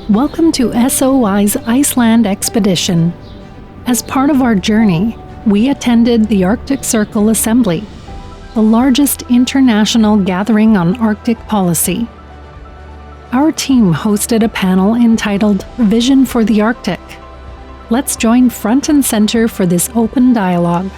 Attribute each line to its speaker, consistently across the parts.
Speaker 1: Welcome to SOI's Iceland expedition. As part of our journey, we attended the Arctic Circle Assembly, the largest international gathering on Arctic policy. Our team hosted a panel entitled Vision for the Arctic. Let's join front and center for this open dialogue.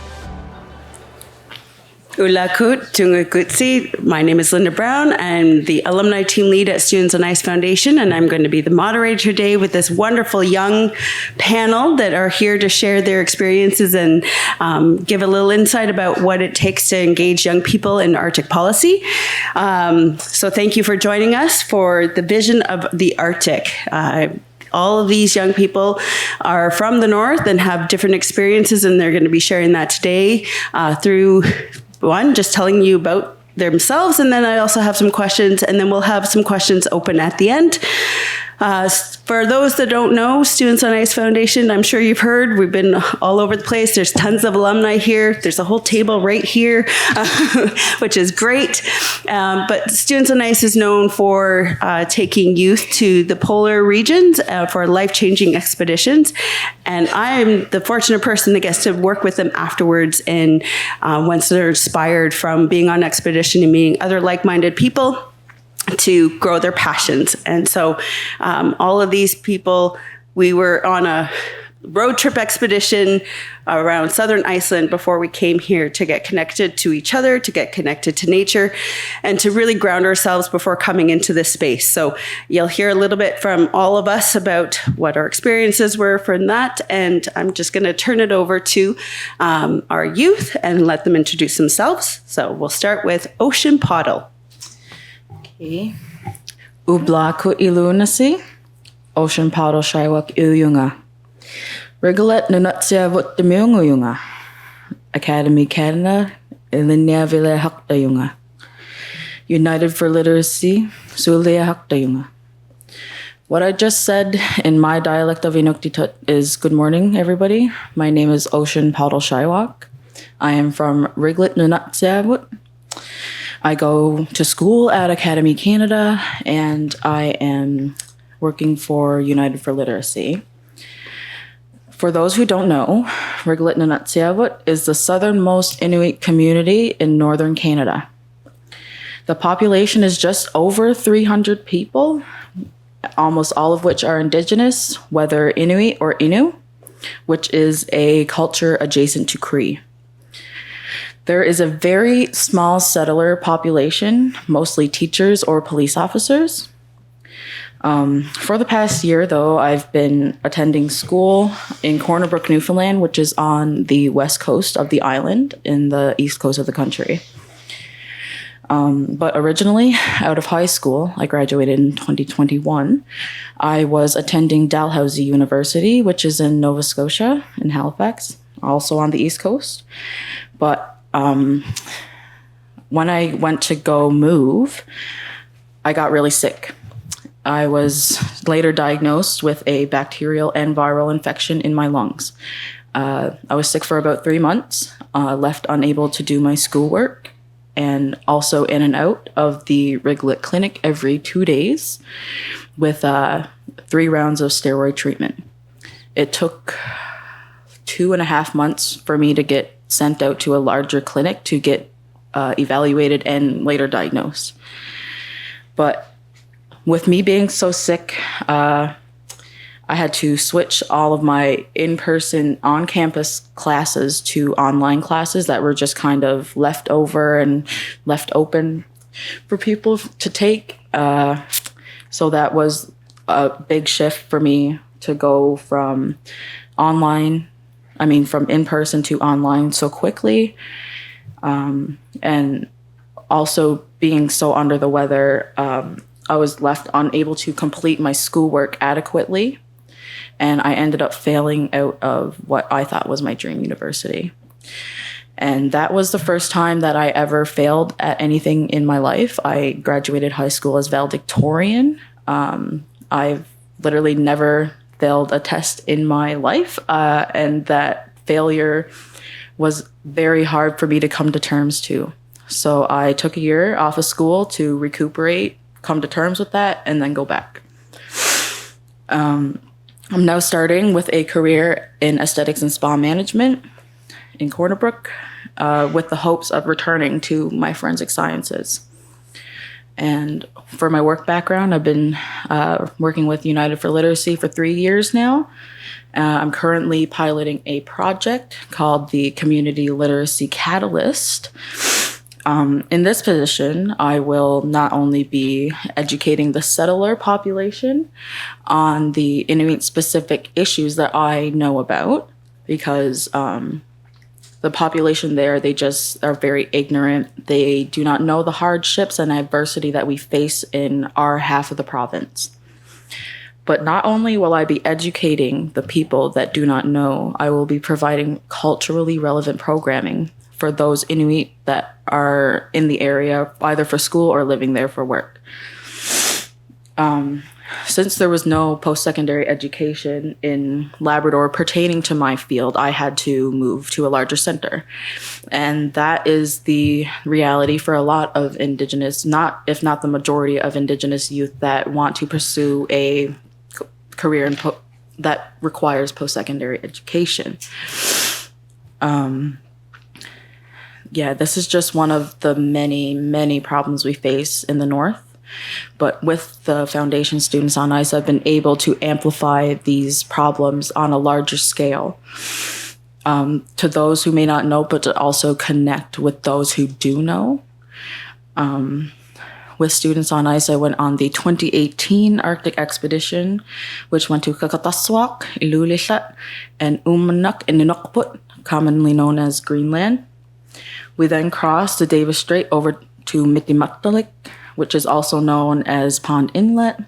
Speaker 2: Ulakut Tungakutsi. My name is Linda Brown. I'm the alumni team lead at Students on Ice Foundation, and I'm going to be the moderator today with this wonderful young panel that are here to share their experiences and give a little insight about what it takes to engage young people in Arctic policy. So thank you for joining us for the Vision of the Arctic. All of these young people are from the north and have different experiences, and they're going to be sharing that today through one, just telling you about themselves, and then I also have some questions, and then we'll have some questions open at the end. For those that don't know, Students on Ice Foundation, I'm sure you've heard, we've been all over the place. There's tons of alumni here. There's a whole table right here, which is great. But Students on Ice is known for taking youth to the polar regions for life-changing expeditions. And I'm the fortunate person that gets to work with them afterwards, and once they're inspired from being on expedition and meeting other like-minded people to grow their passions. And so all of these people, we were on a road trip expedition around southern Iceland before we came here to get connected to each other, to get connected to nature, and to really ground ourselves before coming into this space. So you'll hear a little bit from all of us about what our experiences were from that. And I'm just going to turn it over to our youth and let them introduce themselves. So we'll start with Ocean Poddle.
Speaker 3: Ubla ku ilunasi, Ocean Paddle Shaiwak Ilunga. Rigolet Nunatsia Vut the Myunguyunga. Academy Canada, Ilinia Villa Haktayunga. United for Literacy, Sulia Haktayunga. What I just said in my dialect of Inuktitut is good morning, everybody. My name is Ocean Paddle Shaiwak. I am from Riglet Nunatsia Vut. I go to school at Academy Canada, and I am working for United for Literacy. For those who don't know, Riglet Nunatsiavut is the southernmost Inuit community in northern Canada. The population is just over 300 people, almost all of which are Indigenous, whether Inuit or Innu, which is a culture adjacent to Cree. There is a very small settler population, mostly teachers or police officers. For the past year, though, I've been attending school in Corner Brook, Newfoundland, which is on the west coast of the island in the east coast of the country. But originally, out of high school, I graduated in 2021. I was attending Dalhousie University, which is in Nova Scotia, in Halifax, also on the east coast. But when I went to go move, I got really sick. I was later diagnosed with a bacterial and viral infection in my lungs. I was sick for about 3 months, left unable to do my schoolwork, and also in and out of the Riglet Clinic every 2 days with 3 rounds of steroid treatment. It took 2.5 months for me to get sent out to a larger clinic to get evaluated and later diagnosed. But with me being so sick, I had to switch all of my in-person on-campus classes to online classes that were just kind of left over and left open for people to take. So that was a big shift for me to go from from in-person to online so quickly. And also being so under the weather, I was left unable to complete my schoolwork adequately. And I ended up failing out of what I thought was my dream university. And that was the first time that I ever failed at anything in my life. I graduated high school as valedictorian. I've literally never failed a test in my life, and that failure was very hard for me to come to terms to. So I took a year off of school to recuperate, come to terms with that, and then go back. I'm now starting with a career in aesthetics and spa management in Corner Brook, with the hopes of returning to my forensic sciences. And for my work background, I've been working with United for Literacy for 3 years now. I'm currently piloting a project called the Community Literacy Catalyst. In this position, I will not only be educating the settler population on the Inuit-specific issues that I know about, because the population there, they just are very ignorant. They do not know the hardships and adversity that we face in our half of the province. But not only will I be educating the people that do not know, I will be providing culturally relevant programming for those Inuit that are in the area, either for school or living there for work. Since there was no post-secondary education in Labrador pertaining to my field, I had to move to a larger center. And that is the reality for a lot of Indigenous, if not the majority of Indigenous youth that want to pursue a career that requires post-secondary education. This is just one of the many, many problems we face in the North. But with the foundation students on ICE, I've been able to amplify these problems on a larger scale to those who may not know, but to also connect with those who do know. With students on ICE, I went on the 2018 Arctic expedition, which went to Kakataswak, Ilulisat, and Umanak and Nunukput, commonly known as Greenland. We then crossed the Davis Strait over to Mitimaktalik, which is also known as Pond Inlet,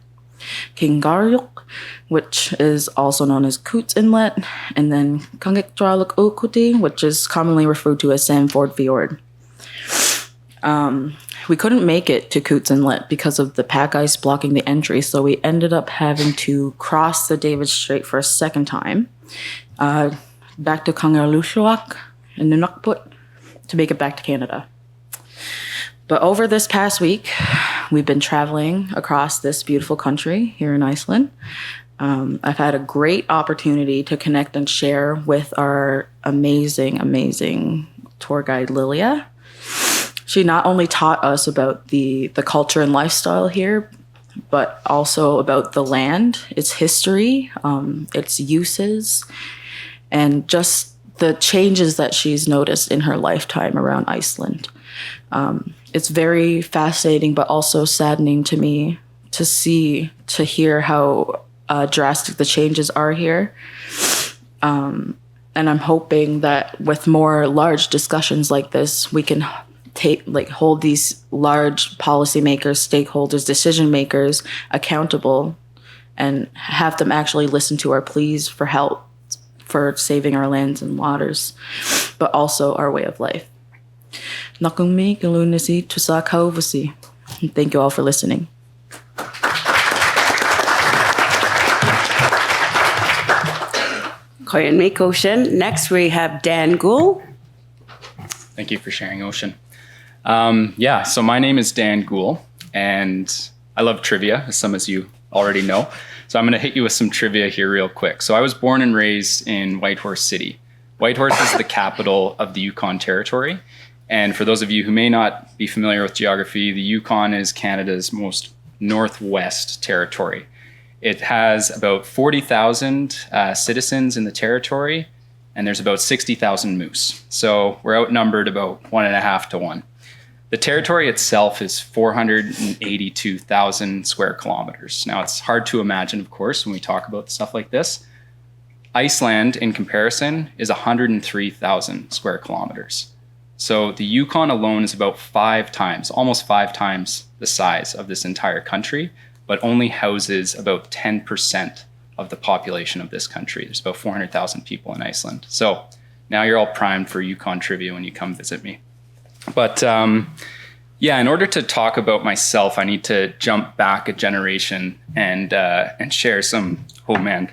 Speaker 3: Kingaryuk, which is also known as Coots Inlet, and then Kangikdraluk Ukuti, which is commonly referred to as Sandford Fjord. We couldn't make it to Coots Inlet because of the pack ice blocking the entry, so we ended up having to cross the Davis Strait for a second time, back to Kangerlussuaq and Nunukput to make it back to Canada. But over this past week, we've been traveling across this beautiful country here in Iceland. I've had a great opportunity to connect and share with our amazing, amazing tour guide, Lilia. She not only taught us about the culture and lifestyle here, but also about the land, its history, its uses, and just the changes that she's noticed in her lifetime around Iceland. It's very fascinating, but also saddening to me to hear how drastic the changes are here. And I'm hoping that with more large discussions like this, we can hold these large policymakers, stakeholders, decision makers accountable and have them actually listen to our pleas for help for saving our lands and waters, but also our way of life. Nakumi Kilunisi Tusakauvasi. Thank you all for listening.
Speaker 2: Koyan Make Ocean. Next we have Dan Gould.
Speaker 4: Thank you for sharing, Ocean. So my name is Dan Gould, and I love trivia, as some of you already know. So I'm going to hit you with some trivia here real quick. So I was born and raised in Whitehorse City. Whitehorse is the capital of the Yukon Territory. And for those of you who may not be familiar with geography, the Yukon is Canada's most northwest territory. It has about 40,000 citizens in the territory, and there's about 60,000 moose. So we're outnumbered about 1.5 to 1. The territory itself is 482,000 square kilometers. Now, it's hard to imagine, of course, when we talk about stuff like this. Iceland, in comparison, is 103,000 square kilometers. So the Yukon alone is about almost five times the size of this entire country, but only houses about 10% of the population of this country. There's about 400,000 people in Iceland. So now you're all primed for Yukon trivia when you come visit me. But in order to talk about myself, I need to jump back a generation and share some, I'm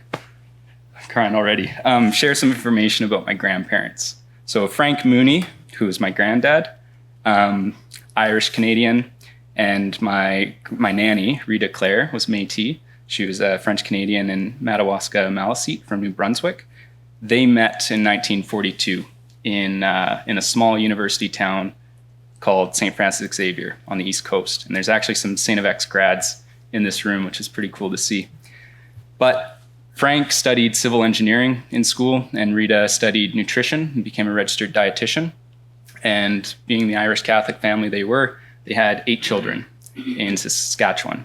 Speaker 4: crying already, share some information about my grandparents. So Frank Mooney, who is my granddad, Irish Canadian, and my nanny, Rita Claire, was Métis. She was a French Canadian in Madawaska, Maliseet from New Brunswick. They met in 1942 in a small university town called St. Francis Xavier on the East Coast. And there's actually some St. FX grads in this room, which is pretty cool to see. But Frank studied civil engineering in school, and Rita studied nutrition and became a registered dietitian. And being the Irish Catholic family they had 8 children in Saskatchewan.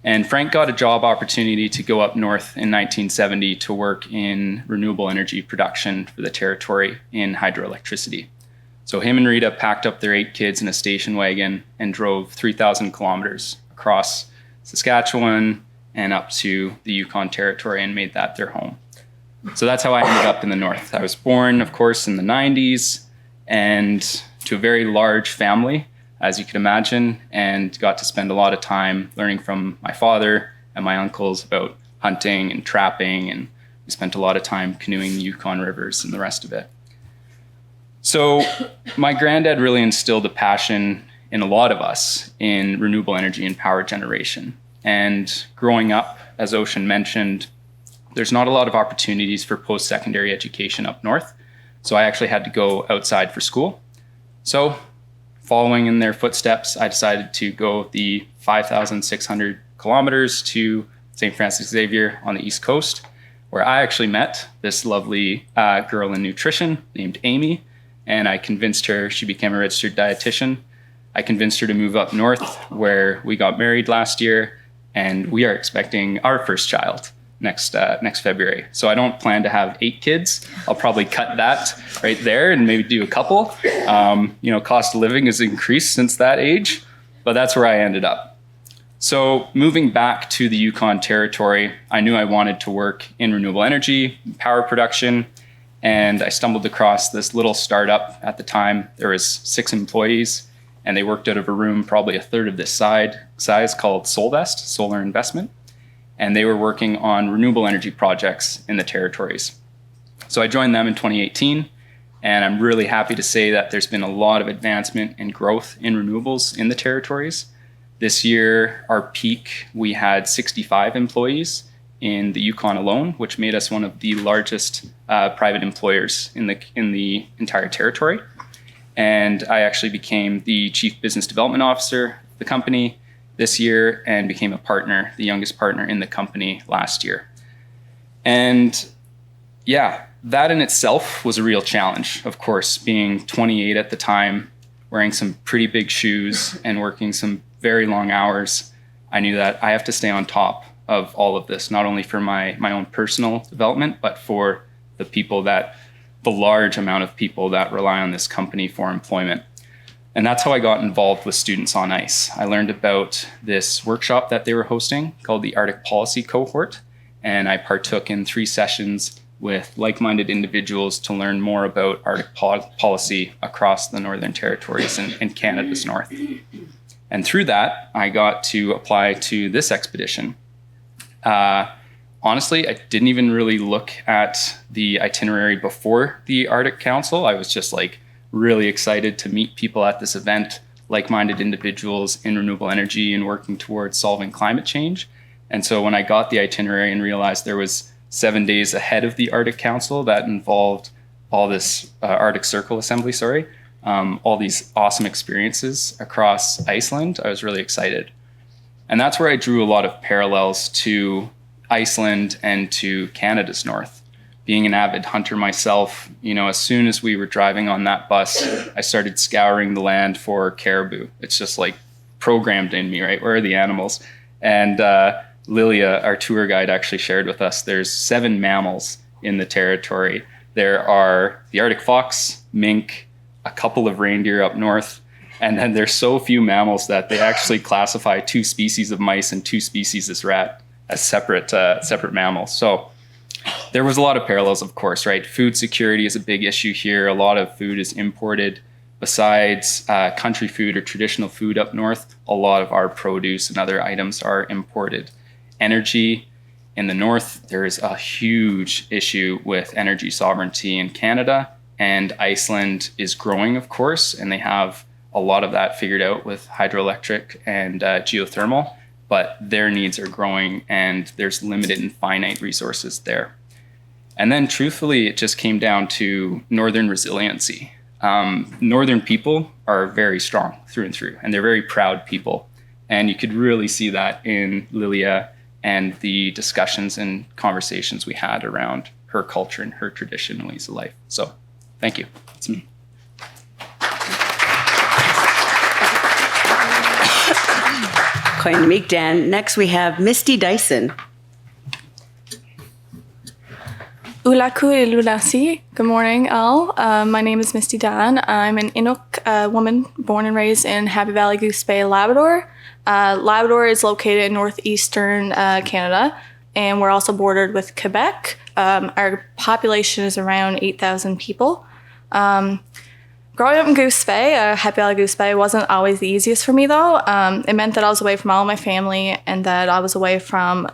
Speaker 4: And Frank got a job opportunity to go up north in 1970 to work in renewable energy production for the territory in hydroelectricity. So him and Rita packed up their 8 kids in a station wagon and drove 3,000 kilometers across Saskatchewan and up to the Yukon Territory and made that their home. So that's how I ended up in the north. I was born, of course, in the 90s and to a very large family, as you can imagine, and got to spend a lot of time learning from my father and my uncles about hunting and trapping, and we spent a lot of time canoeing the Yukon rivers and the rest of it. So my granddad really instilled a passion in a lot of us in renewable energy and power generation. And growing up, as Ocean mentioned, there's not a lot of opportunities for post-secondary education up north. So I actually had to go outside for school. So following in their footsteps, I decided to go the 5,600 kilometers to St. Francis Xavier on the East Coast, where I actually met this lovely girl in nutrition named Amy, and I convinced her. She became a registered dietitian. I convinced her to move up north, where we got married last year, and we are expecting our first child next February. So I don't plan to have 8 kids. I'll probably cut that right there and maybe do a couple. Cost of living has increased since that age, but that's where I ended up. So moving back to the Yukon Territory, I knew I wanted to work in renewable energy, power production, and I stumbled across this little startup at the time. There was 6 employees, and they worked out of a room probably a third of this size called Solvest, Solar Investment. And they were working on renewable energy projects in the territories. So I joined them in 2018, and I'm really happy to say that there's been a lot of advancement and growth in renewables in the territories. This year, our peak, we had 65 employees in the Yukon alone, which made us one of the largest private employers in the entire territory. And I actually became the Chief Business Development Officer of the company this year and became a partner, the youngest partner in the company last year. And yeah, that in itself was a real challenge. Of course, being 28 at the time, wearing some pretty big shoes and working some very long hours, I knew that I have to stay on top of all of this, not only for my own personal development, but for the large amount of people that rely on this company for employment. And that's how I got involved with Students on Ice. I learned about this workshop that they were hosting called the Arctic Policy Cohort, and I partook in 3 sessions with like-minded individuals to learn more about Arctic policy across the Northern Territories and Canada's north. And through that, I got to apply to this expedition. Honestly, I didn't even really look at the itinerary before the Arctic Council. I was just really excited to meet people at this event, like-minded individuals in renewable energy and working towards solving climate change. And so when I got the itinerary and realized there was 7 days ahead of the Arctic Council that involved all this Arctic Circle Assembly, all these awesome experiences across Iceland, I was really excited. And that's where I drew a lot of parallels to Iceland and to Canada's north. Being an avid hunter myself, as soon as we were driving on that bus, I started scouring the land for caribou. It's just programmed in me, right? Where are the animals? And Lilia, our tour guide, actually shared with us there's 7 mammals in the territory. There are the Arctic fox, mink, a couple of reindeer up north, and then there's so few mammals that they actually classify 2 species of mice and 2 species as rat as separate mammals. So there was a lot of parallels, of course, right? Food security is a big issue here. A lot of food is imported. Besides country food or traditional food up north, a lot of our produce and other items are imported. Energy in the north, there is a huge issue with energy sovereignty in Canada, and Iceland is growing, of course, and they have a lot of that figured out with hydroelectric and geothermal. but their needs are growing and there's limited and finite resources there. And then truthfully, it just came down to northern resiliency. Northern people are very strong through and through, and they're very proud people. And you could really see that in Lilia and the discussions and conversations we had around her culture and her tradition and ways of life. So thank you. That's me.
Speaker 2: Quite unique, Dan. Next, we have Misty Dyson.
Speaker 5: Ulaku ilunasi. Good morning, Al. My name is Misty Dan. I'm an Inuk woman born and raised in Happy Valley Goose Bay, Labrador. Labrador is located in northeastern Canada, and we're also bordered with Quebec. Our population is around 8,000 people. Growing up in Goose Bay, Happy Valley Goose Bay, wasn't always the easiest for me, though. It meant that I was away from all of my family and that I was away from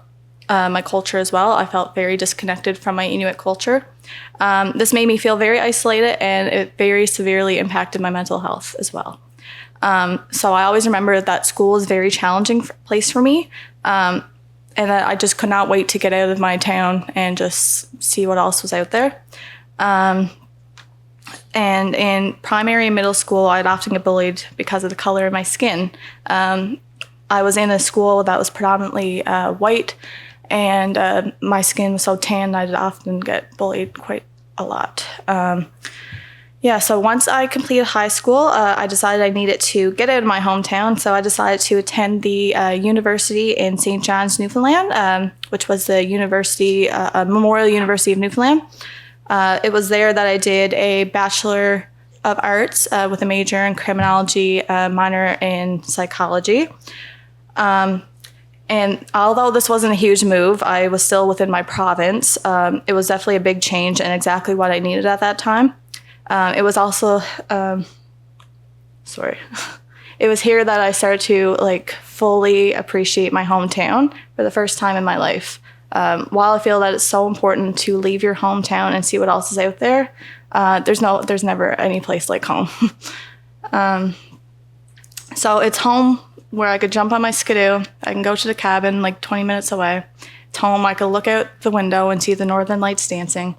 Speaker 5: my culture as well. I felt very disconnected from my Inuit culture. This made me feel very isolated, and it very severely impacted my mental health as well. So I always remember that school was a very challenging place for me, and that I just could not wait to get out of my town and just see what else was out there. And in primary and middle school, I'd often get bullied because of the color of my skin. I was in a school that was predominantly white, and my skin was so tan, I'd often get bullied quite a lot. So once I completed high school, I decided I needed to get out of my hometown, so I decided to attend the university in St. John's, Newfoundland, which was the university, Memorial University of Newfoundland. It was there that I did a Bachelor of Arts with a major in criminology, minor in psychology. And although this wasn't a huge move, I was still within my province. It was definitely a big change and exactly what I needed at that time. It was also, it was here that I started to fully appreciate my hometown for the first time in my life. While I feel that it's so important to leave your hometown and see what else is out there, there's never any place like home. So it's home where I could jump on my skidoo. I can go to the cabin 20 minutes away. It's home I could look out the window and see the northern lights dancing.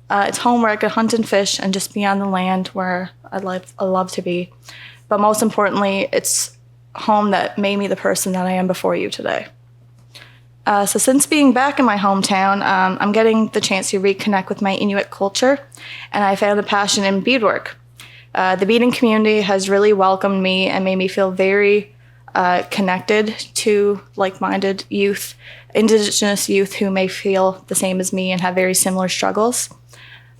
Speaker 5: It's home where I could hunt and fish and just be on the land where I love to be. But most importantly, it's home that made me the person that I am before you today. So since being back in my hometown, I'm getting the chance to reconnect with my Inuit culture, and I found a passion in beadwork. The beading community has really welcomed me and made me feel very connected to like-minded youth, Indigenous youth who may feel the same as me and have very similar struggles.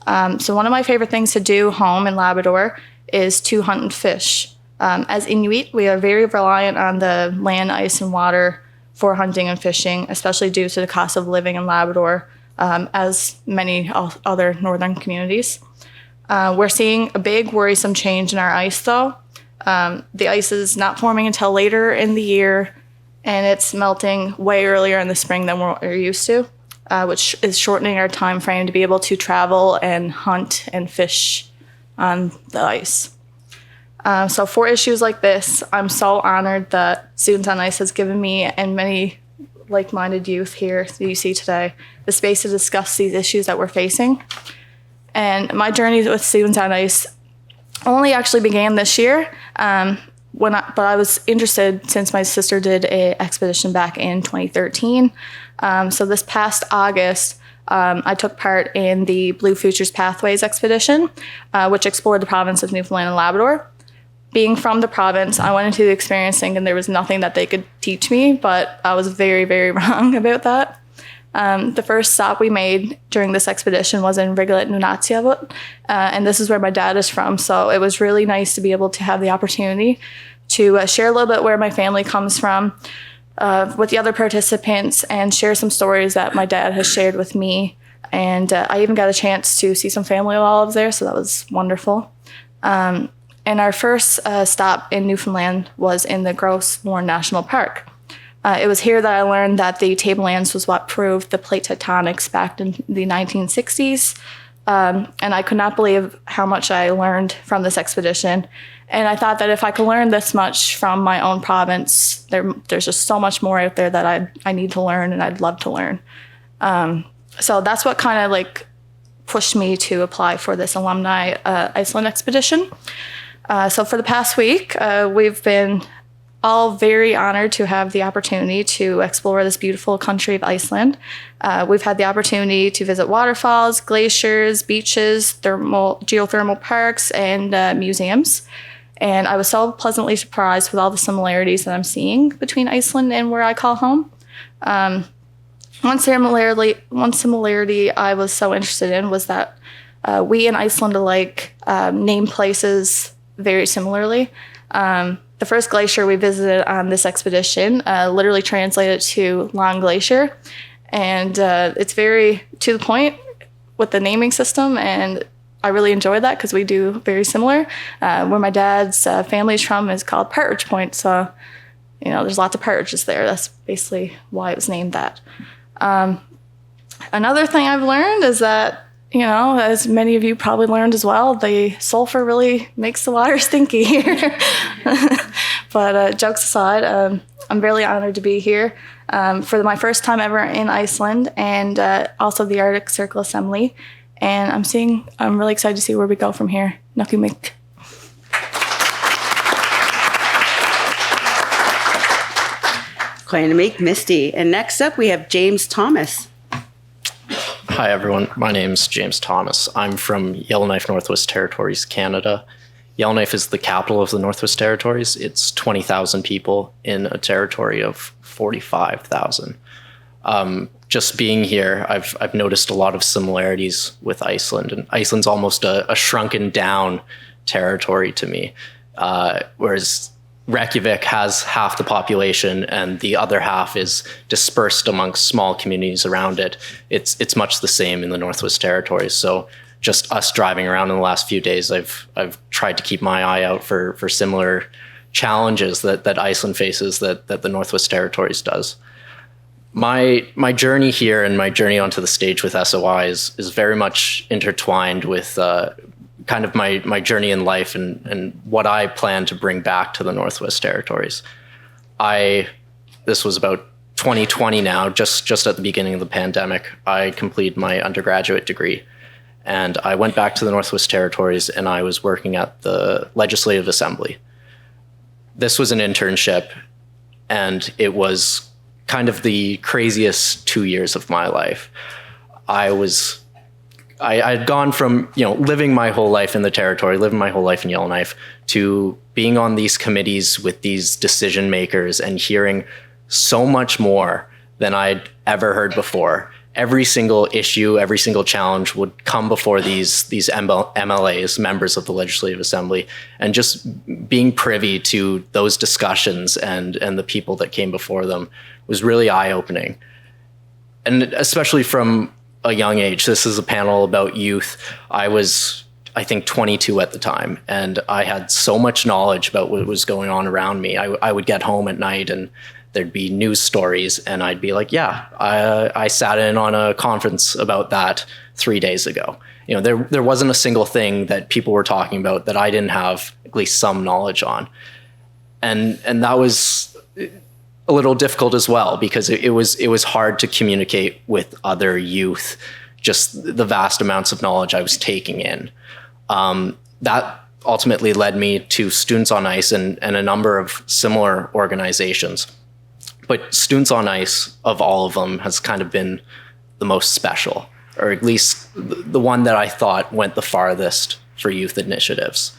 Speaker 5: So one of my favorite things to do home in Labrador is to hunt and fish. As Inuit, we are very reliant on the land, ice, and water for hunting and fishing, especially due to the cost of living in Labrador, as many other northern communities. We're seeing a big worrisome change in our ice, though. The ice is not forming until later in the year, and it's melting way earlier in the spring than we're used to, which is shortening our time frame to be able to travel and hunt and fish on the ice. So for issues like this, I'm so honored that Students on Ice has given me and many like-minded youth here that you see today the space to discuss these issues that we're facing. And my journey with Students on Ice only actually began this year, but I was interested since my sister did an expedition back in 2013. So this past August, I took part in the Blue Futures Pathways expedition, which explored the province of Newfoundland and Labrador. Being from the province, I went into the experience thinking there was nothing that they could teach me, but I was very, very wrong about that. The first stop we made during this expedition was in Rigolet, Nunatsiavut, and this is where my dad is from, so it was really nice to be able to have the opportunity to share a little bit where my family comes from with the other participants and share some stories that my dad has shared with me. And I even got a chance to see some family while I was there, so that was wonderful. And our first stop in Newfoundland was in the Gros Morne National Park. It was here that I learned that the tablelands was what proved the plate tectonics back in the 1960s. And I could not believe how much I learned from this expedition. And I thought that if I could learn this much from my own province, there's just so much more out there that I need to learn and I'd love to learn. So that's what kind of like pushed me to apply for this alumni Iceland expedition. So for the past week, we've been all very honored to have the opportunity to explore this beautiful country of Iceland. We've had the opportunity to visit waterfalls, glaciers, beaches, geothermal parks, and museums. And I was so pleasantly surprised with all the similarities that I'm seeing between Iceland and where I call home. One similarity I was so interested in was that we in Iceland alike name places very similarly. The first glacier we visited on this expedition literally translated to Long Glacier. And it's very to the point with the naming system. And I really enjoyed that because we do very similar. Where my dad's family's from is called Partridge Point. So, there's lots of partridges there. That's basically why it was named that. Another thing I've learned is that, as many of you probably learned as well, the sulfur really makes the water stinky here. But jokes aside, I'm really honored to be here for my first time ever in Iceland and also the Arctic Circle Assembly. And I'm really excited to see where we go from here. Nakumik.
Speaker 2: Quainamik Misty. And next up, we have James Thomas.
Speaker 6: Hi, everyone. My name's James Thomas. I'm from Yellowknife, Northwest Territories, Canada. Yellowknife is the capital of the Northwest Territories. It's 20,000 people in a territory of 45,000. Just being here, I've noticed a lot of similarities with Iceland, and Iceland's almost a shrunken down territory to me, whereas Reykjavik has half the population and the other half is dispersed amongst small communities around it. It's much the same in the Northwest Territories. So just us driving around in the last few days, I've tried to keep my eye out for similar challenges that Iceland faces that the Northwest Territories does. My journey here and my journey onto the stage with SOI is very much intertwined with kind of my journey in life and what I plan to bring back to the Northwest Territories. This was about 2020 now, just at the beginning of the pandemic. I completed my undergraduate degree and I went back to the Northwest Territories and I was working at the Legislative Assembly. This was an internship and it was kind of the craziest 2 years of my life. I had gone from, living my whole life in the territory, living my whole life in Yellowknife, to being on these committees with these decision makers and hearing so much more than I'd ever heard before. Every single issue, every single challenge would come before these MLAs, members of the Legislative Assembly, and just being privy to those discussions and the people that came before them was really eye-opening. And especially from a young age. This is a panel about youth. I was, I think, 22 at the time, and I had so much knowledge about what was going on around me. I would get home at night and there'd be news stories and I'd be like, yeah, I sat in on a conference about that 3 days ago. There wasn't a single thing that people were talking about that I didn't have at least some knowledge on. And that was a little difficult as well because it was hard to communicate with other youth, just the vast amounts of knowledge I was taking in. That ultimately led me to Students on Ice and a number of similar organizations. But Students on Ice, of all of them, has kind of been the most special, or at least the one that I thought went the farthest for youth initiatives.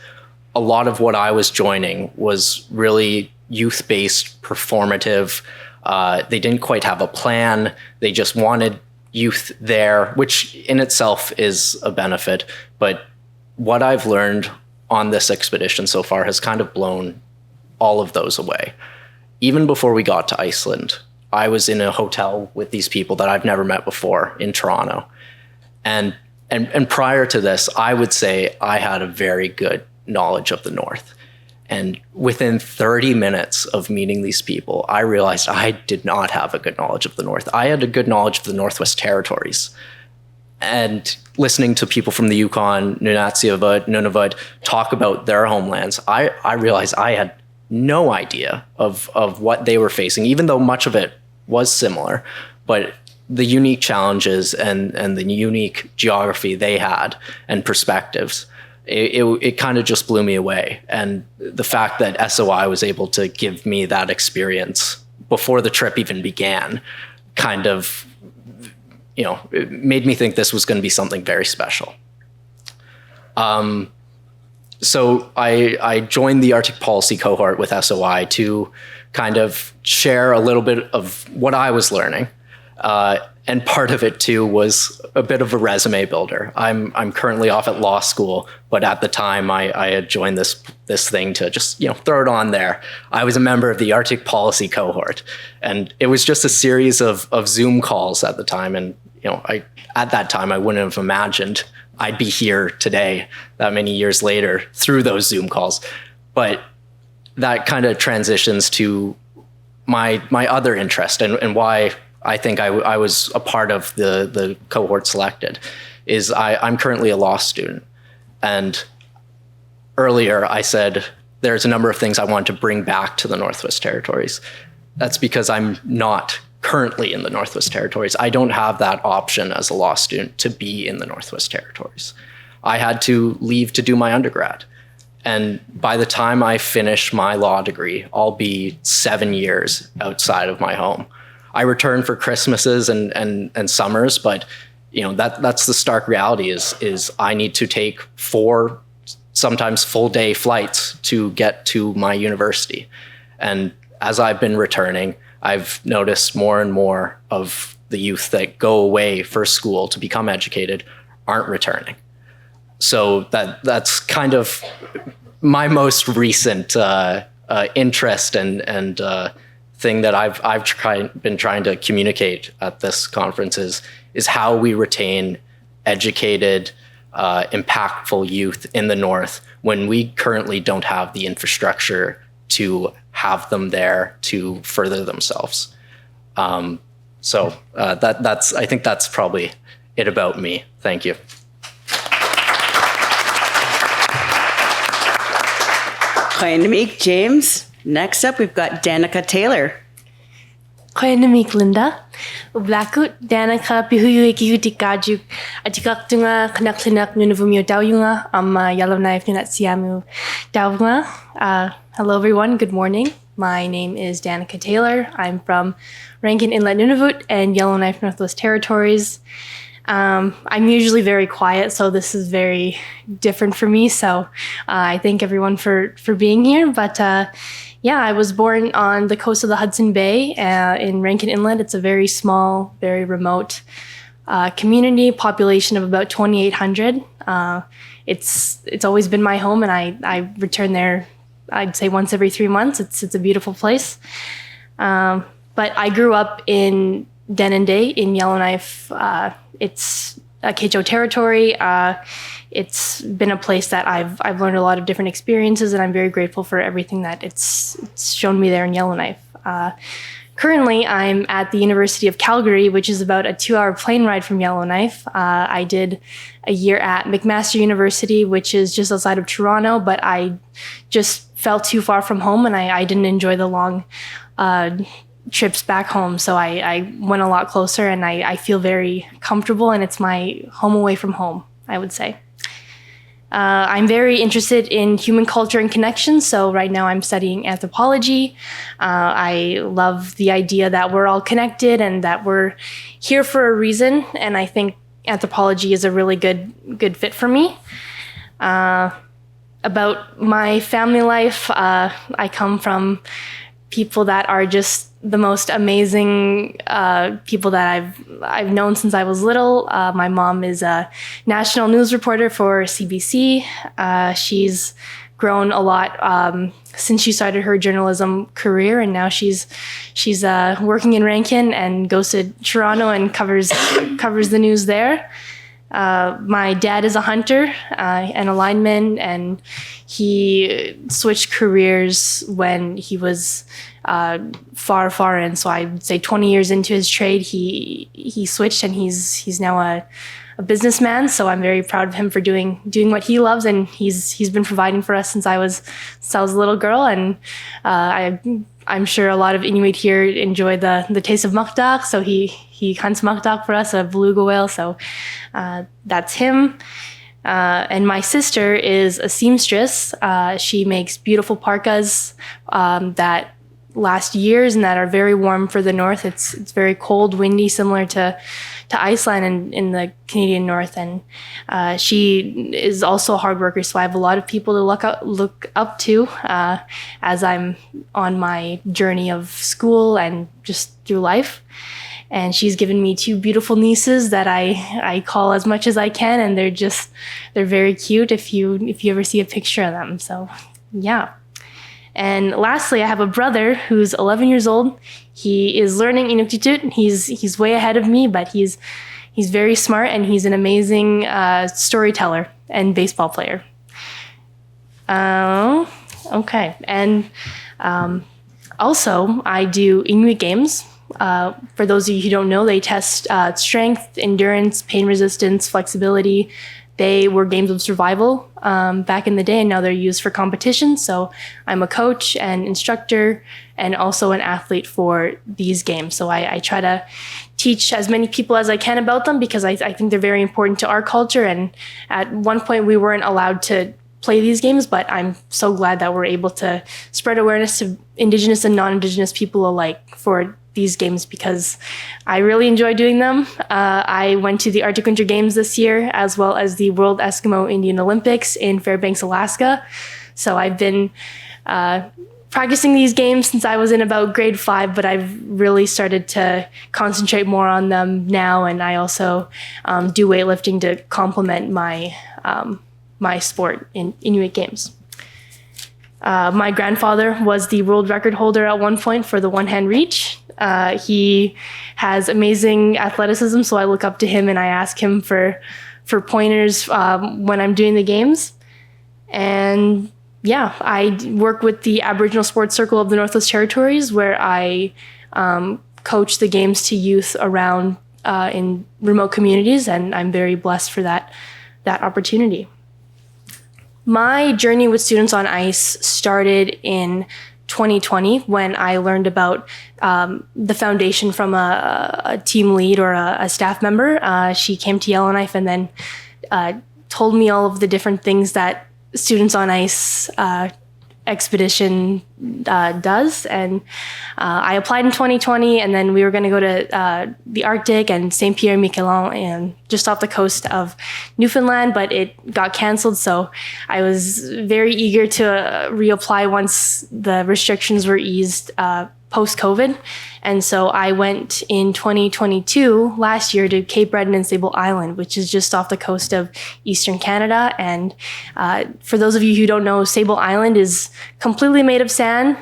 Speaker 6: A lot of what I was joining was really youth-based, performative. They didn't quite have a plan. They just wanted youth there, which in itself is a benefit. But what I've learned on this expedition so far has kind of blown all of those away. Even before we got to Iceland, I was in a hotel with these people that I've never met before in Toronto. And prior to this, I would say I had a very good knowledge of the North. And within 30 minutes of meeting these people, I realized I did not have a good knowledge of the North. I had a good knowledge of the Northwest Territories. and listening to people from the Yukon, Nunatsiavut, Nunavut talk about their homelands, I realized I had no idea of what they were facing, even though much of it was similar. But the unique challenges and the unique geography they had and perspectives, it kind of just blew me away. And the fact that SOI was able to give me that experience before the trip even began kind of, it made me think this was going to be something very special. So I joined the Arctic Policy cohort with SOI to kind of share a little bit of what I was learning. And part of it too was a bit of a resume builder. I'm currently off at law school, but at the time I had joined this thing to just throw it on there. I was a member of the Arctic Policy cohort, and it was just a series of Zoom calls at the time. And at that time I wouldn't have imagined I'd be here today, that many years later, through those Zoom calls. But that kind of transitions to my other interest and why I think I was a part of the cohort selected is I'm currently a law student. And earlier I said there's a number of things I want to bring back to the Northwest Territories. That's because I'm not currently in the Northwest Territories. I don't have that option as a law student to be in the Northwest Territories. I had to leave to do my undergrad. And by the time I finish my law degree, I'll be 7 years outside of my home. I return for Christmases and summers, but that's the stark reality is I need to take 4, sometimes full day flights to get to my university. And as I've been returning, I've noticed more and more of the youth that go away for school to become educated aren't returning. So that's kind of my most recent interest and thing that I've been trying to communicate at this conference is how we retain educated, impactful youth in the North when we currently don't have the infrastructure to have them there to further themselves. So I think that's probably it about me. Thank you.
Speaker 2: Koyanamik, James. Next up, we've got Danica Taylor.
Speaker 7: Koyanamik, Linda. Ublakut, Danica, Pihuyu Ikikutikaju, Atikaktunga, Kanaklinak, Nunavumio Dauyunga, Yellowknife, Nunatsiamu Daunga. Hello, everyone. Good morning. My name is Danica Taylor. I'm from Rankin Inlet, Nunavut, and Yellowknife, Northwest Territories. I'm usually very quiet, so this is very different for me. So I thank everyone for being here. But I was born on the coast of the Hudson Bay in Rankin Inlet. It's a very small, very remote community, population of about 2,800. It's always been my home, and I return there, I'd say, once every 3 months. It's a beautiful place. But I grew up in Denendeh in Yellowknife. It's a Quechua territory. It's been a place that I've learned a lot of different experiences, and I'm very grateful for everything that it's shown me there in Yellowknife. Currently, I'm at the University of Calgary, which is about a 2-hour plane ride from Yellowknife. I did a year at McMaster University, which is just outside of Toronto, but I just felt too far from home, and I didn't enjoy the long trips back home. So I went a lot closer, and I feel very comfortable, and it's my home away from home, I would say. I'm very interested in human culture and connections. So right now I'm studying anthropology. I love the idea that we're all connected and that we're here for a reason. And I think anthropology is a really good fit for me. About my family life, I come from people that are just the most amazing people that I've known since I was little. My mom is a national news reporter for CBC. She's grown a lot since she started her journalism career, and now she's working in Rankin and goes to Toronto and covers the news there. My dad is a hunter and a lineman, and he switched careers when he was far in. So I would say 20 years into his trade, he switched, and he's now a businessman. So I'm very proud of him for doing what he loves, and he's been providing for us since I was a little girl. And I'm sure a lot of Inuit here enjoy the taste of makdak. So he hunts makdak for us, a beluga whale. So that's him. And my sister is a seamstress. She makes beautiful parkas that last years and that are very warm for the north. It's very cold, windy, similar to Iceland and in the Canadian North. And she is also a hard worker, so I have a lot of people to look up to as I'm on my journey of school and just through life. And she's given me 2 beautiful nieces that I call as much as I can, and they're very cute if you ever see a picture of them. So yeah. And lastly, I have a brother who's 11 years old. He is learning Inuktitut. He's way ahead of me, but he's very smart, and he's an amazing storyteller and baseball player. Okay. And also, I do Inuit games. For those of you who don't know, they test strength, endurance, pain resistance, flexibility. They were games of survival back in the day, and now they're used for competition. So I'm a coach and instructor and also an athlete for these games. So I try to teach as many people as I can about them because I think they're very important to our culture. And at one point we weren't allowed to play these games, but I'm so glad that we're able to spread awareness to Indigenous and non-Indigenous people alike for these games because I really enjoy doing them. I went to the Arctic Winter Games this year, as well as the World Eskimo Indian Olympics in Fairbanks, Alaska. So I've been practicing these games since I was in about grade 5, but I've really started to concentrate more on them now. And I also do weightlifting to complement my my sport in Inuit games. My grandfather was the world record holder at one point for the one-hand reach. He has amazing athleticism, so I look up to him and I ask him for pointers when I'm doing the games. And yeah, I work with the Aboriginal Sports Circle of the Northwest Territories, where I coach the games to youth around in remote communities, and I'm very blessed for that opportunity. My journey with Students on Ice started in 2020 when I learned about the foundation from a team lead or a staff member. She came to Yellowknife and then told me all of the different things that Students on Ice expedition does. And I applied in 2020, and then we were going to go to the Arctic and St. Pierre-Miquelon and just off the coast of Newfoundland, but it got canceled. So I was very eager to reapply once the restrictions were eased post-COVID. And so I went in 2022 last year to Cape Breton and Sable Island, which is just off the coast of Eastern Canada. And for those of you who don't know, Sable Island is completely made of sand.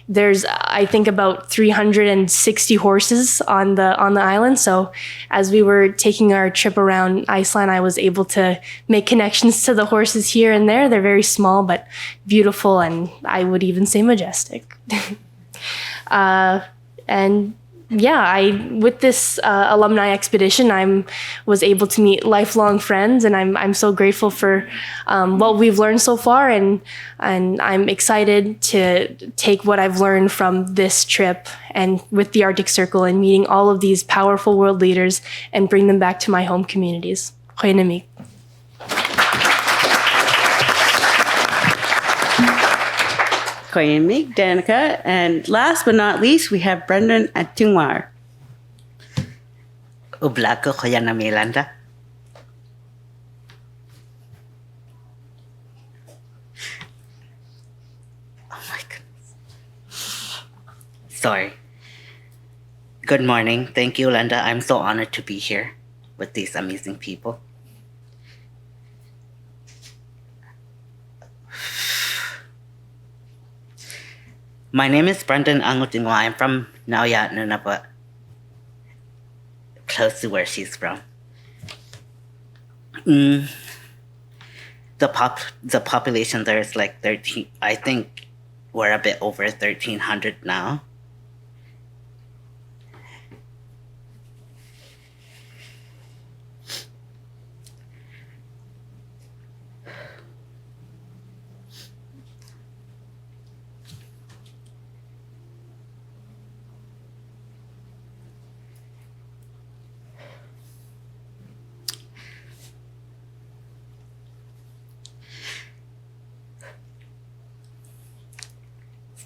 Speaker 7: There's, I think, about 360 horses on the island. So as we were taking our trip around Iceland, I was able to make connections to the horses here and there. They're very small, but beautiful, and I would even say majestic. And yeah, with this alumni expedition, I was able to meet lifelong friends, and I'm so grateful for what we've learned so far, and I'm excited to take what I've learned from this trip and with the Arctic Circle and meeting all of these powerful world leaders and bring them back to my home communities. Khoinamik.
Speaker 2: Khoinamik, Danica, and last but not least, we have Brendan at Tungwar.
Speaker 8: Ublako Khoyana Milanda. Oh my goodness. Sorry. Good morning. Thank you, Lenda. I'm so honored to be here with these amazing people. My name is Brendan Angutingwa. I'm from Nauyat, Nunavut, close to where she's from. The population there is like 13. I think we're a bit over 1,300 now.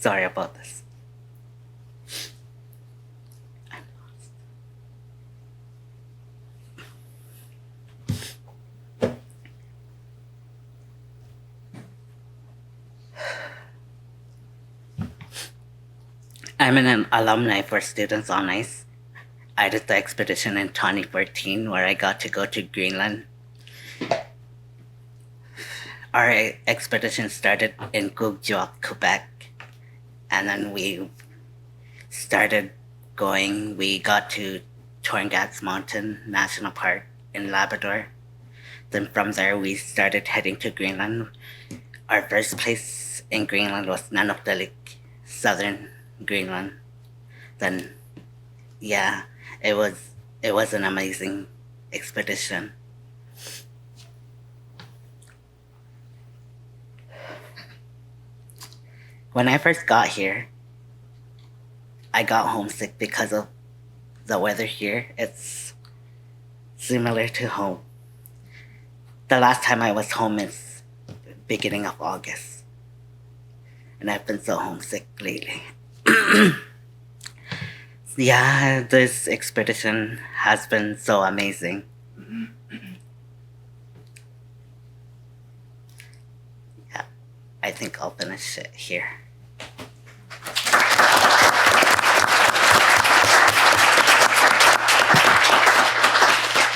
Speaker 8: Sorry about this. I'm an alumni for Students on Ice. I did the expedition in 2014 where I got to go to Greenland. Our expedition started in Gugjuak, Quebec, and then we started going. We got to Torngat's Mountain National Park in Labrador. Then from there, we started heading to Greenland. Our first place in Greenland was Nanoqtalik, southern Greenland. Then, yeah, it was an amazing expedition. When I first got here, I got homesick because of the weather here. It's similar to home. The last time I was home is beginning of August. And I've been so homesick lately. Yeah, this expedition has been so amazing. Yeah, I think I'll finish it here.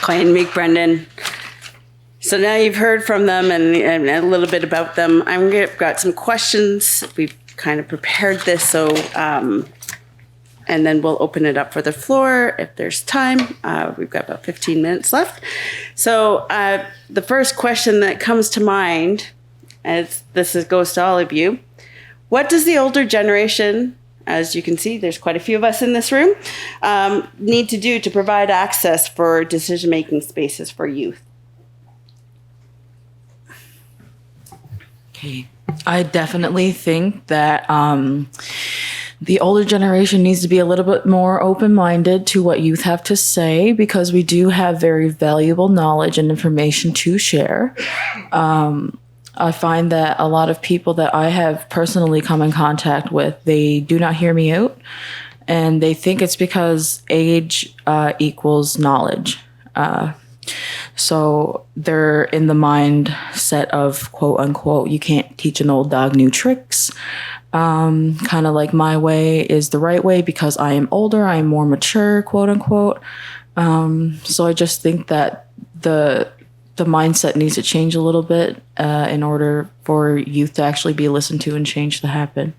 Speaker 2: Clay and Meek, Brendan. So now you've heard from them and a little bit about them. I've got some questions. We've kind of prepared this, so and then we'll open it up for the floor if there's time. We've got about 15 minutes left. So the first question that comes to mind, as goes to all of you, what does the older generation, as you can see, there's quite a few of us in this room, need to do to provide access for decision-making spaces for youth?
Speaker 3: Okay. I definitely think that the older generation needs to be a little bit more open-minded to what youth have to say, because we do have very valuable knowledge and information to share. I find that a lot of people that I have personally come in contact with, they do not hear me out, and they think it's because age equals knowledge. So they're in the mindset of, quote unquote, you can't teach an old dog new tricks. Kind of like my way is the right way because I am older, I am more mature, quote unquote. So I just think that the mindset needs to change a little bit in order for youth to actually be listened to and change to happen.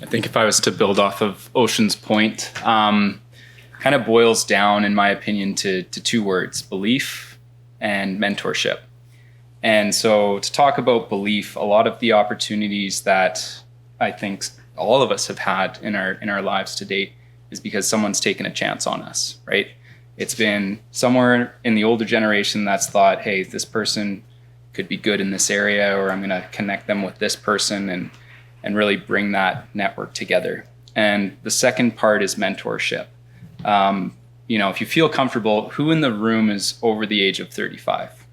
Speaker 4: I think if I was to build off of Ocean's point, kind of boils down, in my opinion, to two words: belief and mentorship. And so to talk about belief, a lot of the opportunities that I think all of us have had in our lives to date is because someone's taken a chance on us, right? It's been somewhere in the older generation that's thought, hey, this person could be good in this area, or I'm going to connect them with this person and really bring that network together. And the second part is mentorship. If you feel comfortable, who in the room is over the age of 35?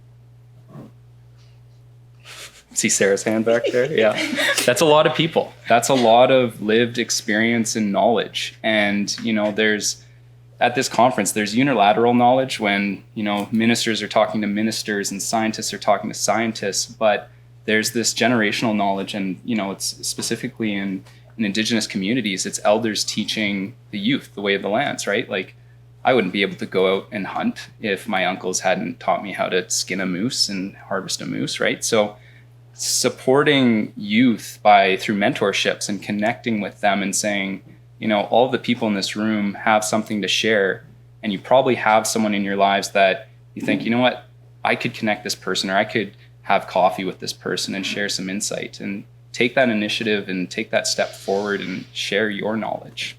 Speaker 4: See Sarah's hand back there? Yeah. That's a lot of people. That's a lot of lived experience and knowledge. And, there's, at this conference, there's unilateral knowledge when, ministers are talking to ministers and scientists are talking to scientists, but there's this generational knowledge, and, it's specifically in Indigenous communities, it's elders teaching the youth the way of the lands, right? Like, I wouldn't be able to go out and hunt if my uncles hadn't taught me how to skin a moose and harvest a moose, right? So supporting youth through mentorships and connecting with them and saying, all the people in this room have something to share, and you probably have someone in your lives that you think, you know what, I could connect this person, or I could have coffee with this person and share some insight, and take that initiative and take that step forward and share your knowledge.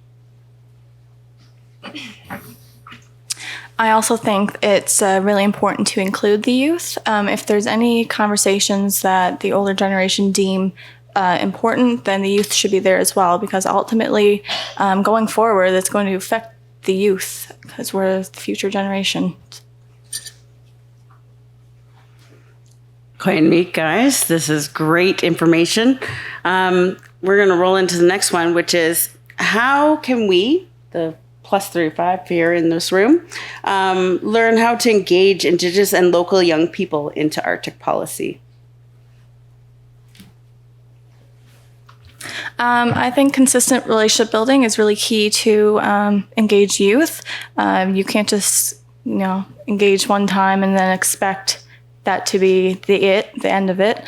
Speaker 5: I also think it's really important to include the youth. If there's any conversations that the older generation deem important, then the youth should be there as well, because ultimately, going forward, it's going to affect the youth, because we're the future generation.
Speaker 2: Quite neat, guys. This is great information. We're going to roll into the next one, which is how can we, the +35 here in this room, learn how to engage Indigenous and local young people into Arctic policy?
Speaker 5: I think consistent relationship building is really key to engage youth. You can't just, engage one time and then expect that to be the end of it.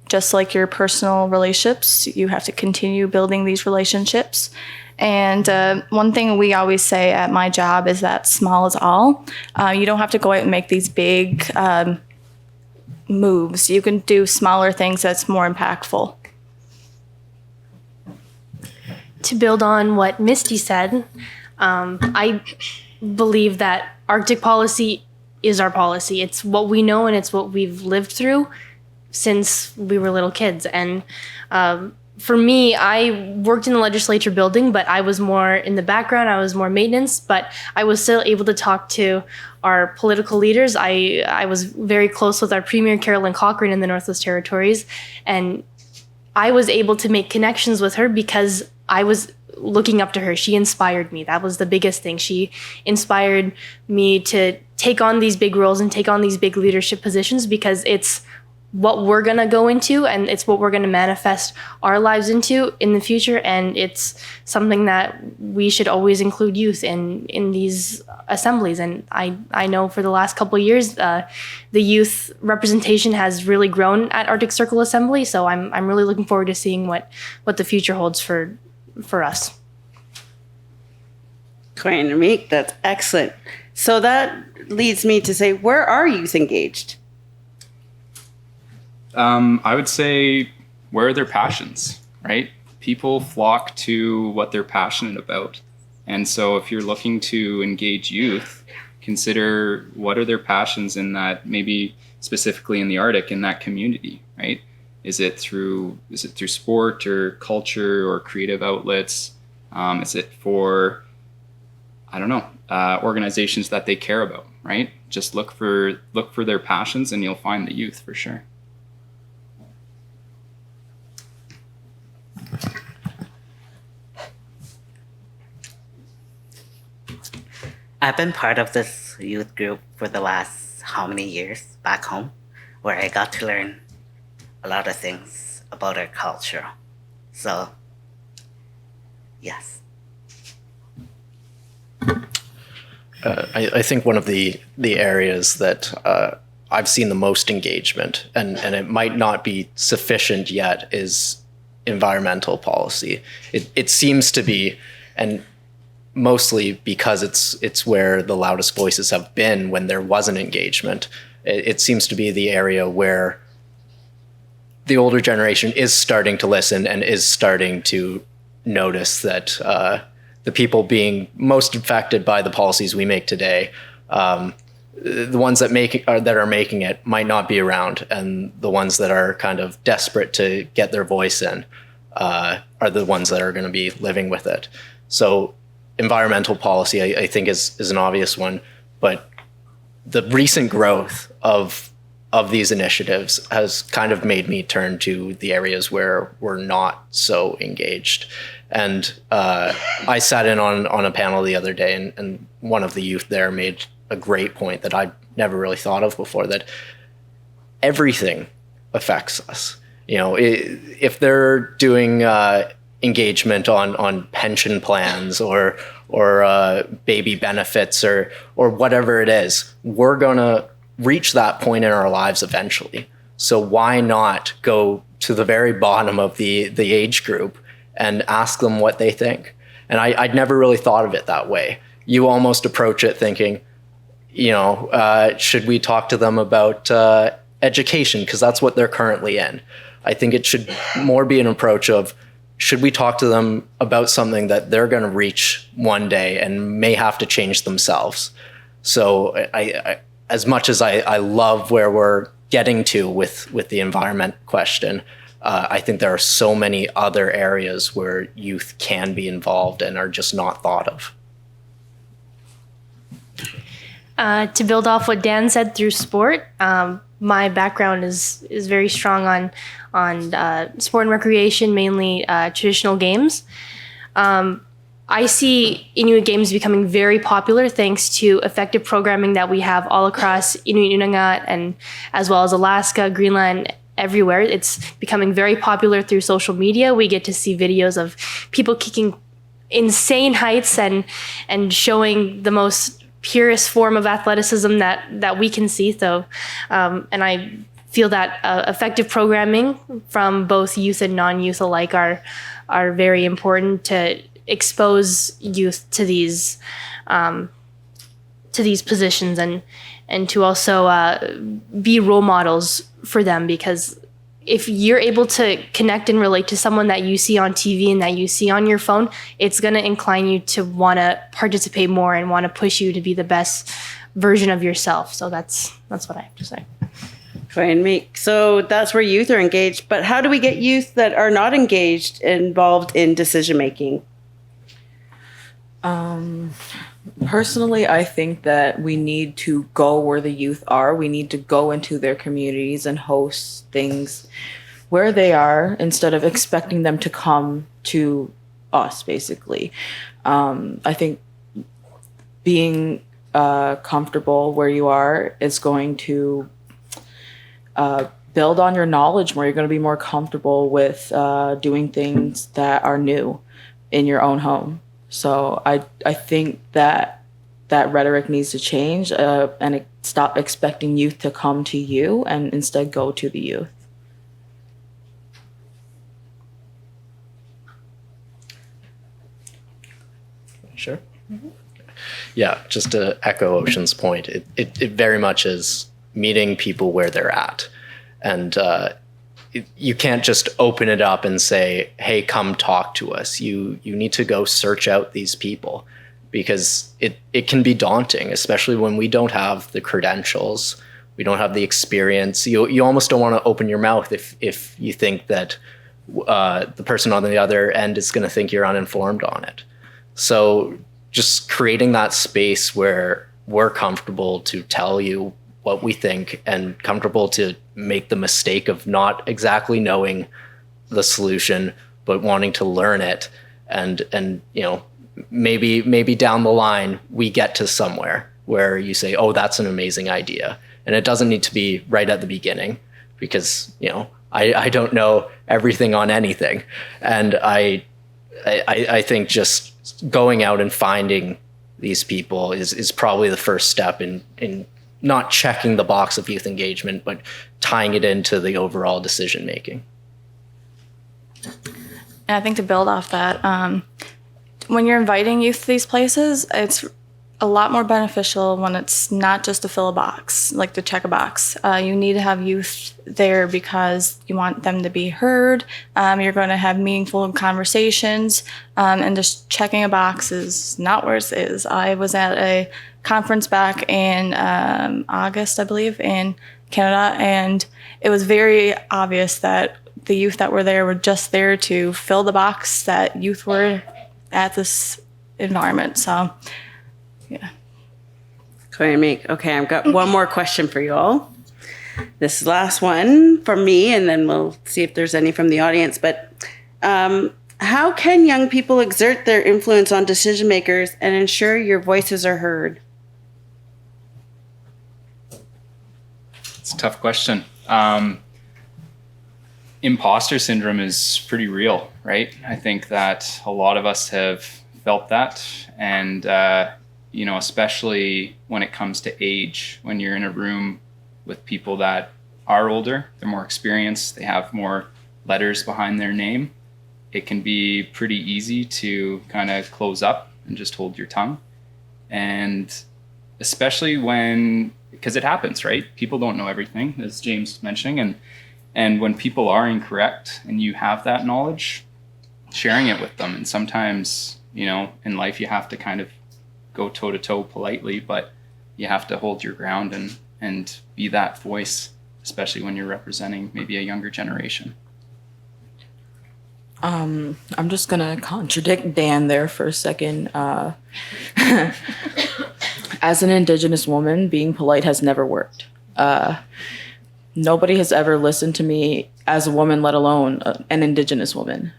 Speaker 5: Just like your personal relationships, you have to continue building these relationships. And one thing we always say at my job is that small is all. You don't have to go out and make these big moves. You can do smaller things that's more impactful.
Speaker 7: To build on what Misty said, I believe that Arctic policy is our policy. It's what we know and it's what we've lived through since we were little kids. And for me, I worked in the legislature building, but I was more in the background. I was more maintenance, but I was still able to talk to our political leaders. I was very close with our Premier, Carolyn Cochrane, in the Northwest Territories. And I was able to make connections with her because I was looking up to her. She inspired me. That was the biggest thing. She inspired me to take on these big roles and take on these big leadership positions because it's what we're going to go into and it's what we're going to manifest our lives into in the future. And it's something that we should always include youth in these assemblies. And I know for the last couple of years, the youth representation has really grown at Arctic Circle Assembly. So I'm really looking forward to seeing what the future holds for us.
Speaker 2: Quite unique. That's excellent. So that leads me to say, where are youth engaged?
Speaker 4: I would say, where are their passions, right? People flock to what they're passionate about. And so if you're looking to engage youth, consider what are their passions in that, maybe specifically in the Arctic, in that community, right? Is it through sport or culture or creative outlets? Is it for, organizations that they care about, right? Just look for their passions and you'll find the youth for sure.
Speaker 8: I've been part of this youth group for the last how many years back home, where I got to learn a lot of things about our culture. So, yes.
Speaker 6: I think one of the areas that I've seen the most engagement, and it might not be sufficient yet, is environmental policy. It seems to be, and mostly because it's where the loudest voices have been when there wasn't engagement. It seems to be the area where the older generation is starting to listen and is starting to notice that the people being most affected by the policies we make today, the ones that are making it might not be around, and the ones that are kind of desperate to get their voice in are the ones that are going to be living with it. So environmental policy, I think, is an obvious one, but the recent growth of these initiatives has kind of made me turn to the areas where we're not so engaged. And I sat in on a panel the other day, and one of the youth there made a great point that I'd never really thought of before, that everything affects us. If they're doing engagement on pension plans or baby benefits or whatever it is, we're going to reach that point in our lives eventually. So why not go to the very bottom of the age group and ask them what they think? And I'd never really thought of it that way. You almost approach it thinking, should we talk to them about education? Because that's what they're currently in. I think it should more be an approach of, should we talk to them about something that they're going to reach one day and may have to change themselves? So I as much as I love where we're getting to with the environment question, I think there are so many other areas where youth can be involved and are just not thought of.
Speaker 7: To build off what Dan said through sport, my background is very strong on sport and recreation, mainly traditional games. I see Inuit games becoming very popular thanks to effective programming that we have all across Inuit Nunangat and as well as Alaska, Greenland, everywhere. It's becoming very popular through social media. We get to see videos of people kicking insane heights and showing the most purest form of athleticism that we can see. So, and I feel that effective programming from both youth and non-youth alike are very important to expose youth to these positions and to also be role models for them, because if you're able to connect and relate to someone that you see on TV and that you see on your phone, it's going to incline you to want to participate more and want to push you to be the best version of yourself. So that's what I have to say.
Speaker 2: And Meek. So that's where youth are engaged, but how do we get youth that are not engaged involved in decision making?
Speaker 3: Personally, I think that we need to go where the youth are. We need to go into their communities and host things where they are instead of expecting them to come to us, basically. I think being comfortable where you are is going to build on your knowledge more. You're going to be more comfortable with doing things that are new in your own home. So I think that rhetoric needs to change and stop expecting youth to come to you and instead go to the youth.
Speaker 6: Sure. Mm-hmm. Yeah, just to echo Ocean's point, it very much is meeting people where they're at. And you can't just open it up and say, hey, come talk to us. You need to go search out these people, because it can be daunting, especially when we don't have the credentials, we don't have the experience. You almost don't want to open your mouth if you think that the person on the other end is going to think you're uninformed on it. So just creating that space where we're comfortable to tell you what we think and comfortable to make the mistake of not exactly knowing the solution, but wanting to learn it. And you know, maybe down the line we get to somewhere where you say, oh, that's an amazing idea. And it doesn't need to be right at the beginning, because, you know, I don't know everything on anything. And I think just going out and finding these people is probably the first step in not checking the box of youth engagement, but tying it into the overall decision making.
Speaker 5: And I think to build off that, when you're inviting youth to these places, it's a lot more beneficial when it's not just to fill a box, like to check a box. You need to have youth there because you want them to be heard. You're going to have meaningful conversations, and just checking a box is not where it is. I was at a conference back in August, I believe, in Canada, and it was very obvious that the youth that were there were just there to fill the box that youth were at this environment. So, yeah.
Speaker 2: Okay, I've got one more question for you all. This last one from me, and then we'll see if there's any from the audience. But how can young people exert their influence on decision makers and ensure your voices are heard?
Speaker 4: It's a tough question. Imposter syndrome is pretty real, right? I think that a lot of us have felt that. And, you know, especially when it comes to age, when you're in a room with people that are older, they're more experienced, they have more letters behind their name, it can be pretty easy to kind of close up and just hold your tongue. And especially because it happens, right? People don't know everything, as James was mentioning. And when people are incorrect and you have that knowledge, sharing it with them. And sometimes, you know, in life you have to kind of go toe to toe politely, but you have to hold your ground and be that voice, especially when you're representing maybe a younger generation.
Speaker 3: I'm just gonna contradict Dan there for a second. As an Indigenous woman, being polite has never worked. nobody has ever listened to me as a woman, let alone an Indigenous woman.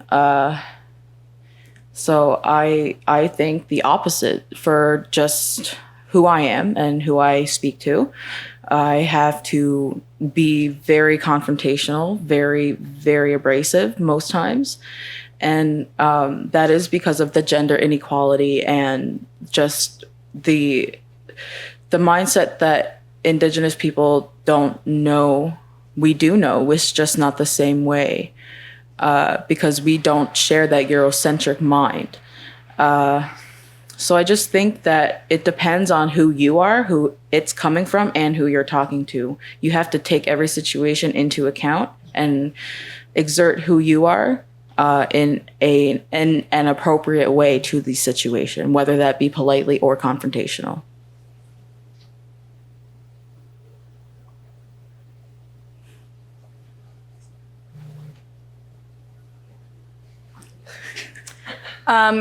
Speaker 3: So I think the opposite for just who I am and who I speak to. I have to be very confrontational, very, very abrasive most times. And that is because of the gender inequality and just the mindset that Indigenous people don't know. We do know, it's just not the same way because we don't share that Eurocentric mind. So I just think that it depends on who you are, who it's coming from, and who you're talking to. You have to take every situation into account and exert who you are in an appropriate way to the situation, whether that be politely or confrontational.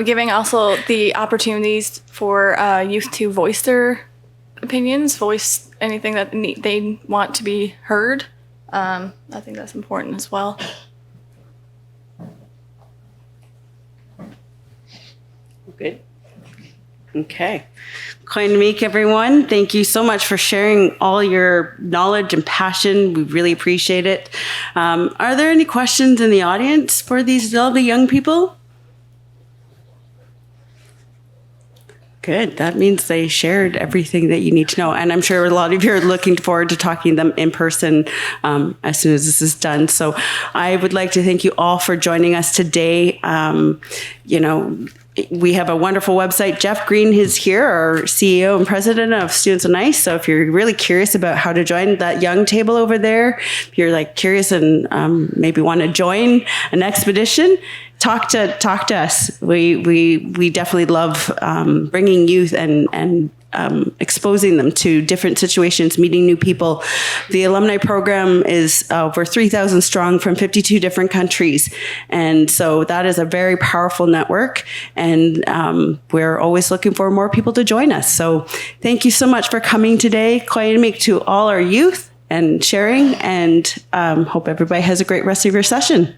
Speaker 5: Giving also the opportunities for youth to voice their opinions, voice anything that they want to be heard. I think that's important as well.
Speaker 2: Good. Okay. Koinamik, everyone. Thank you so much for sharing all your knowledge and passion. We really appreciate it. Are there any questions in the audience for these lovely young people? Good. That means they shared everything that you need to know. And I'm sure a lot of you are looking forward to talking to them in person as soon as this is done. So I would like to thank you all for joining us today. We have a wonderful website. Jeff Green is here, our CEO and president of Students on Ice. So if you're really curious about how to join that young table over there, if you're like curious and maybe want to join an expedition, talk to us. We definitely love bringing youth and exposing them to different situations, meeting new people. The alumni program is over 3,000 strong from 52 different countries. And so that is a very powerful network. And we're always looking for more people to join us. So thank you so much for coming today. Koinamik to all our youth and sharing, and hope everybody has a great rest of your session.